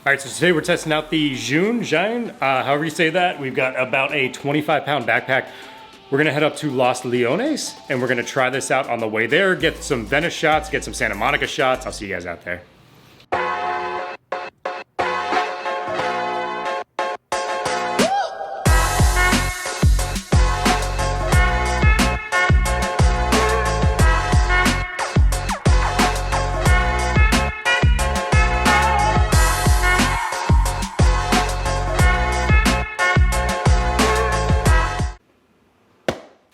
All right, so today we're testing out the Zhiyun, however you say that. We've got about a 25-pound backpack. We're gonna head up to Los Leones, and we're gonna try this out on the way there, get some Venice shots, get some Santa Monica shots. I'll see you guys out there.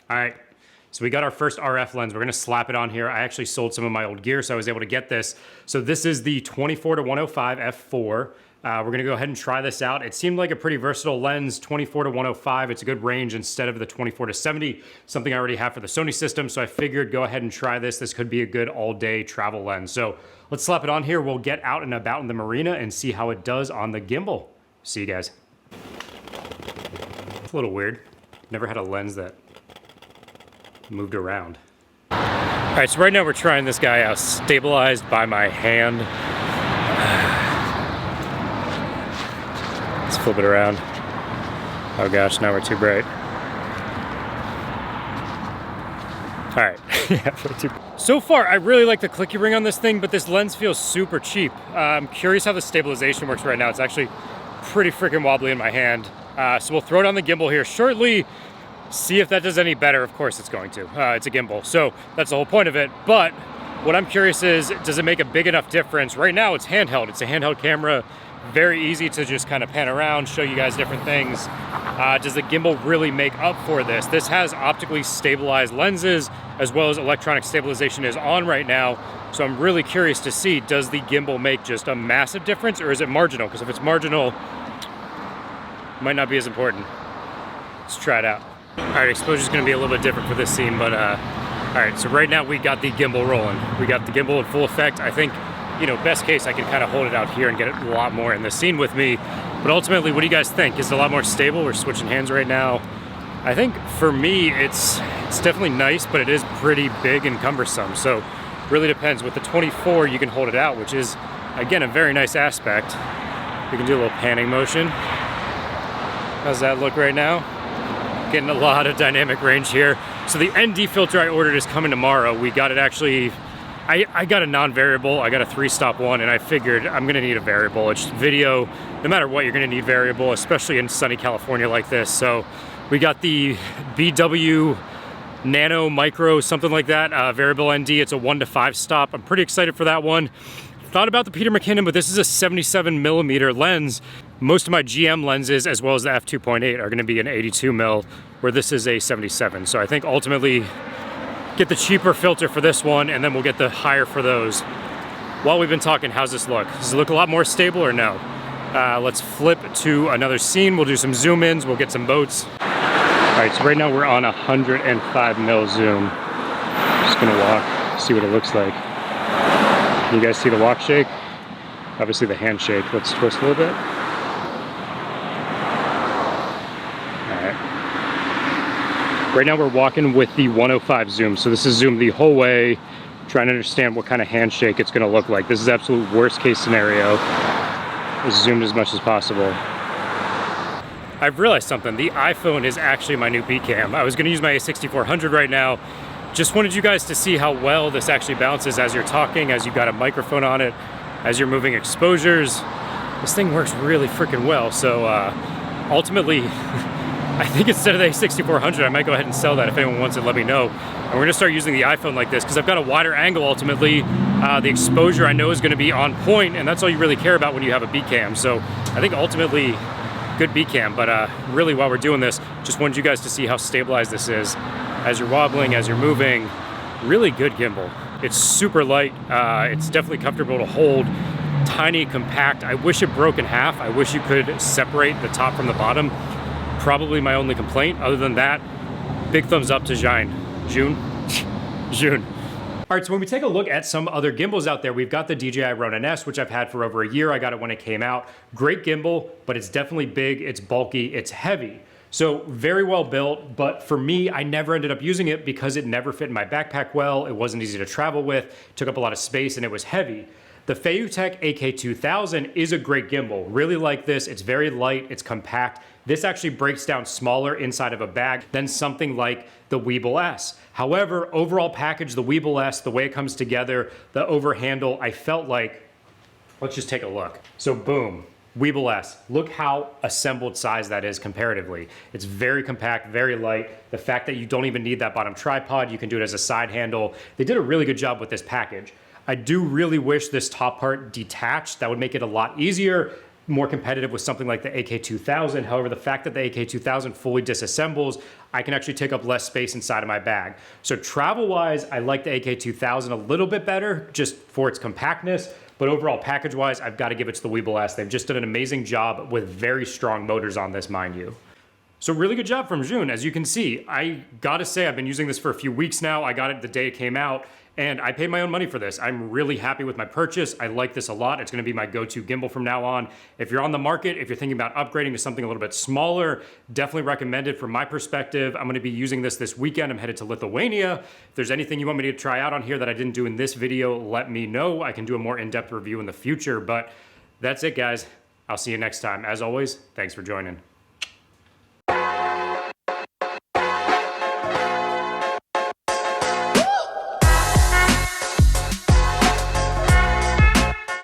All right, so we got our first RF lens. We're gonna slap it on here. I actually sold some of my old gear, so I was able to get this. So this is the 24-105 f4. We're gonna go ahead and try this out. It seemed like a pretty versatile lens, 24-105. It's a good range instead of the 24-70, something I already have for the Sony system. So I figured go ahead and try this. This could be a good all-day travel lens. So let's slap it on here. We'll get out and about in the marina and see how it does on the gimbal. See you guys. It's a little weird. Never had a lens that moved around. All right, so right now we're trying this guy out, stabilized by my hand. Let's flip it around. Oh gosh, now we're too bright. All right, yeah, way too. So far, I really like the clicky ring on this thing, but this lens feels super cheap. I'm curious how the stabilization works right now. It's actually pretty freaking wobbly in my hand. So we'll throw it on the gimbal here shortly. See if that does any better. Of course it's going to. It's a gimbal, so that's the whole point of it. But what I'm curious is, does it make a big enough difference? Right now it's handheld. It's a handheld camera. Very easy to just kind of pan around, show you guys different things. Does the gimbal really make up for this? This has optically stabilized lenses, as well as electronic stabilization is on right now. So I'm really curious to see, does the gimbal make just a massive difference, or is it marginal? Because if it's marginal, it might not be as important. Let's try it out. All right, exposure's gonna be a little bit different for this scene, but all right, so right now we got the gimbal rolling. We got the gimbal in full effect. I think, you know, best case, I can kind of hold it out here and get it a lot more in the scene with me. But ultimately, what do you guys think? Is it a lot more stable? We're switching hands right now. I think for me, it's definitely nice, but it is pretty big and cumbersome. So really depends. With the 24, you can hold it out, which is, again, a very nice aspect. We can do a little panning motion. How's that look right now? Getting a lot of dynamic range here. So the ND filter I ordered is coming tomorrow. We got it actually, I got a non-variable. I got a 3-stop one, and I figured I'm gonna need a variable. It's video, no matter what, you're gonna need variable, especially in sunny California like this. So we got the BW Nano Micro, something like that, variable ND. It's a 1 to 5 stop. I'm pretty excited for that one. Thought about the Peter McKinnon, but this is a 77mm lens. Most of my GM lenses, as well as the f2.8, are gonna be an 82mm, where this is a 77. So I think ultimately, get the cheaper filter for this one, and then we'll get the higher for those. While we've been talking, how's this look? Does it look a lot more stable or no? Let's flip to another scene. We'll do some zoom ins, we'll get some boats. All right, so right now we're on 105mm zoom. Just gonna walk, see what it looks like. You guys see the walk shake? Obviously the hand shake. Let's twist a little bit. Right now we're walking with the 105 zoom. So this is zoomed the whole way, trying to understand what kind of handshake it's gonna look like. This is absolute worst case scenario. It's zoomed as much as possible. I've realized something. The iPhone is actually my new B cam. I was gonna use my A6400 right now. Just wanted you guys to see how well this actually bounces as you're talking, as you've got a microphone on it, as you're moving exposures. This thing works really freaking well. So ultimately, I think instead of the A6400, I might go ahead and sell that. If anyone wants it, let me know. And we're gonna start using the iPhone like this because I've got a wider angle ultimately. The exposure I know is gonna be on point, and that's all you really care about when you have a B cam. So I think ultimately, good B cam, but really while we're doing this, just wanted you guys to see how stabilized this is. As you're wobbling, as you're moving, really good gimbal. It's super light, it's definitely comfortable to hold, tiny, compact. I wish it broke in half. I wish you could separate the top from the bottom. Probably my only complaint. Other than that, big thumbs up to Zhiyun. Zhiyun. All right, so when we take a look at some other gimbals out there, we've got the Dji Ronin S, which I've had for over a year. I got it when it came out. Great gimbal, but it's definitely big, it's bulky, it's heavy. So very well built, but for me, I never ended up using it because it never fit in my backpack well. It wasn't easy to travel with, took up a lot of space, and it was heavy. The Feiyutech AK2000 is a great gimbal. Really like this. It's very light, it's compact. This actually breaks down smaller inside of a bag than something like the weebill-s. However, overall package, the weebill-s, the way it comes together, the over handle, I felt like, let's just take a look. So boom, weebill-s. Look how assembled size that is comparatively. It's very compact, very light. The fact that you don't even need that bottom tripod, you can do it as a side handle. They did a really good job with this package. I do really wish this top part detached. That would make it a lot easier, more competitive with something like the AK2000. However, the fact that the AK2000 fully disassembles, I can actually take up less space inside of my bag. So travel-wise, I like the AK2000 a little bit better just for its compactness, but overall package-wise, I've got to give it to the weebill-s. They've just done an amazing job with very strong motors on this, mind you. So really good job from Zhiyun. As you can see, I gotta say I've been using this for a few weeks now. I got it the day it came out, and I paid my own money for this. I'm really happy with my purchase. I like this a lot. It's gonna be my go-to gimbal from now on. If you're on the market, if you're thinking about upgrading to something a little bit smaller, definitely recommend it from my perspective. I'm gonna be using this weekend. I'm headed to Lithuania. If there's anything you want me to try out on here that I didn't do in this video, let me know. I can do a more in-depth review in the future, but that's it, guys. I'll see you next time. As always, thanks for joining.